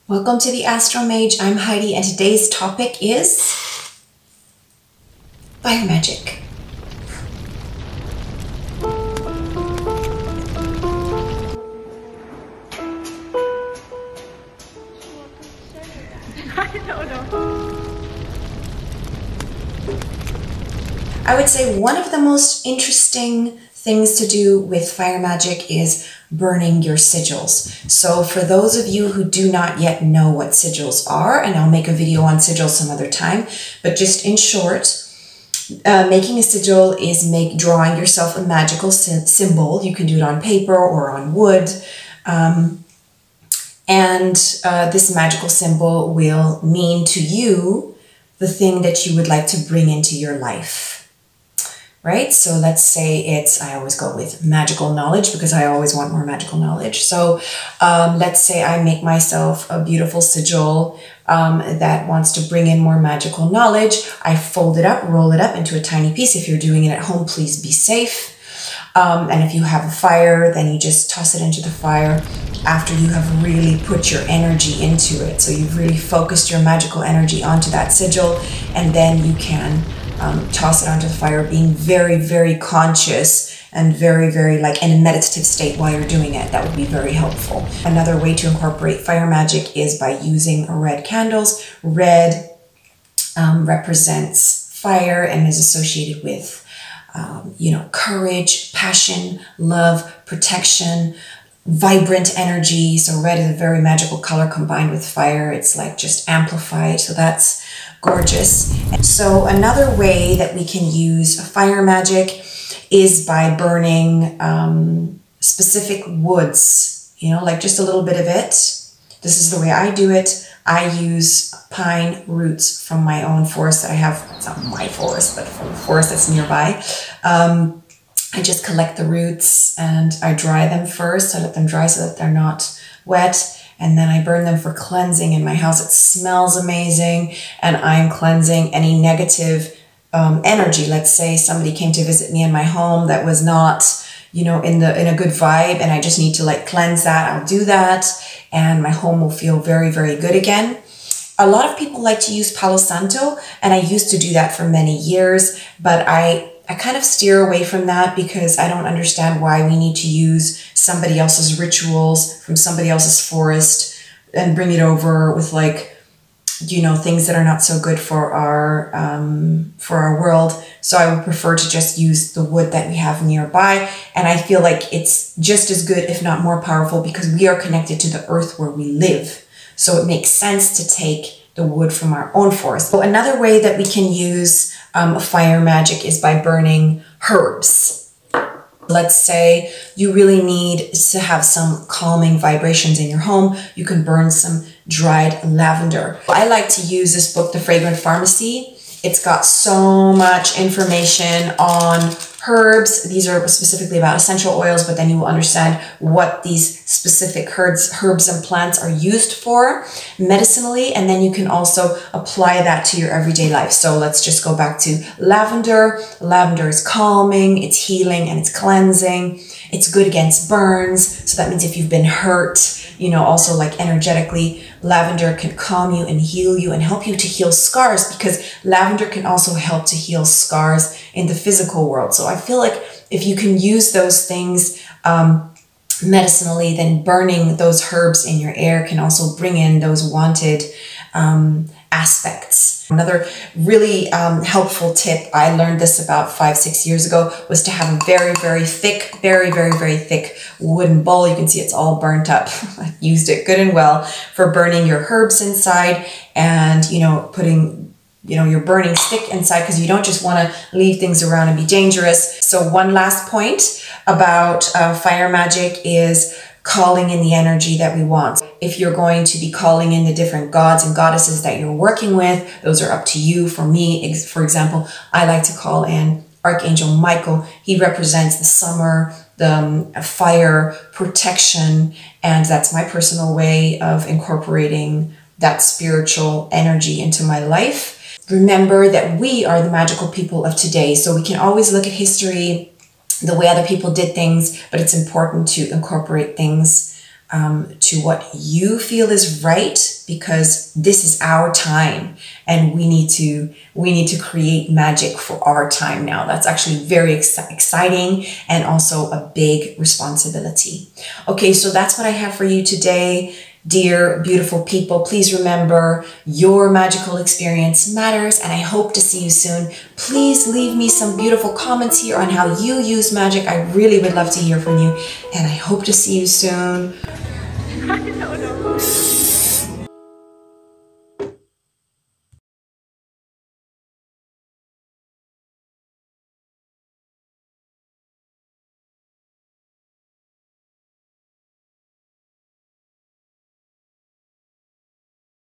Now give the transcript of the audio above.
Welcome to the Astro Mage. I'm Heidi, and today's topic is fire magic. I would say one of the most interesting things to do with fire magic is burning your sigils. So for those of you who do not yet know what sigils are, and I'll make a video on sigils some other time, but just in short, making a sigil is drawing yourself a magical symbol. You can do it on paper or on wood. This magical symbol will mean to you the thing that you would like to bring into your life. Right? So let's say I always go with magical knowledge because I always want more magical knowledge. So let's say I make myself a beautiful sigil that wants to bring in more magical knowledge. I fold it up, roll it up into a tiny piece. If you're doing it at home, please be safe. And if you have a fire, then you just toss it into the fire after you have really put your energy into it. So you've really focused your magical energy onto that sigil, and then you can toss it onto the fire, being very, very conscious and very, very like in a meditative state while you're doing it. That would be very helpful. Another way to incorporate fire magic is by using red candles. Red represents fire and is associated with, courage, passion, love, protection, vibrant energy. So red is a very magical color combined with fire. It's like just amplified. So that's gorgeous. So another way that we can use fire magic is by burning specific woods, like just a little bit of it. This is the way I do it. I use pine roots from my own forest that I have. It's not my forest, but from a forest that's nearby. I just collect the roots and I dry them first. I let them dry so that they're not wet. And then I burn them for cleansing in my house. It smells amazing. And I'm cleansing any negative energy. Let's say somebody came to visit me in my home that was not, in a good vibe, and I just need to like cleanse that. I'll do that. And my home will feel very, very good again. A lot of people like to use palo santo, and I used to do that for many years, but I kind of steer away from that because I don't understand why we need to use somebody else's rituals from somebody else's forest and bring it over with things that are not so good for our world. So I would prefer to just use the wood that we have nearby. And I feel like it's just as good, if not more powerful, because we are connected to the earth where we live. So it makes sense to take the wood from our own forest. So another way that we can use fire magic is by burning herbs. Let's say you really need to have some calming vibrations in your home. You can burn some dried lavender. I like to use this book, The Fragrant Pharmacy. It's got so much information on herbs. These are specifically about essential oils, but then you will understand what these specific herbs and plants are used for medicinally, and then you can also apply that to your everyday life. So let's just go back to lavender. Lavender is calming, it's healing, and it's cleansing. It's good against burns. So that means if you've been hurt, also like energetically, lavender can calm you and heal you and help you to heal scars, because lavender can also help to heal scars in the physical world. So I feel like if you can use those things medicinally, then burning those herbs in your air can also bring in those wanted aspects. Another really helpful tip, I learned this about 5-6 years ago, was to have a very, very thick, very, very, very thick wooden bowl. You can see it's all burnt up. I used it good and well for burning your herbs inside and, putting your burning stick inside, because you don't just want to leave things around and be dangerous. So one last point about fire magic is calling in the energy that we want. If you're going to be calling in the different gods and goddesses that you're working with, those are up to you. For me, for example, I like to call in Archangel Michael. He represents the summer, the fire, protection, and that's my personal way of incorporating that spiritual energy into my life. Remember that we are the magical people of today, so we can always look at history, the way other people did things, but it's important to incorporate things to what you feel is right because this is our time and we need to create magic for our time now. That's actually very exciting and also a big responsibility. Okay, so that's what I have for you today. Dear beautiful people, please remember your magical experience matters, and I hope to see you soon. Please leave me some beautiful comments here on how you use magic. I really would love to hear from you, and I hope to see you soon. I don't know.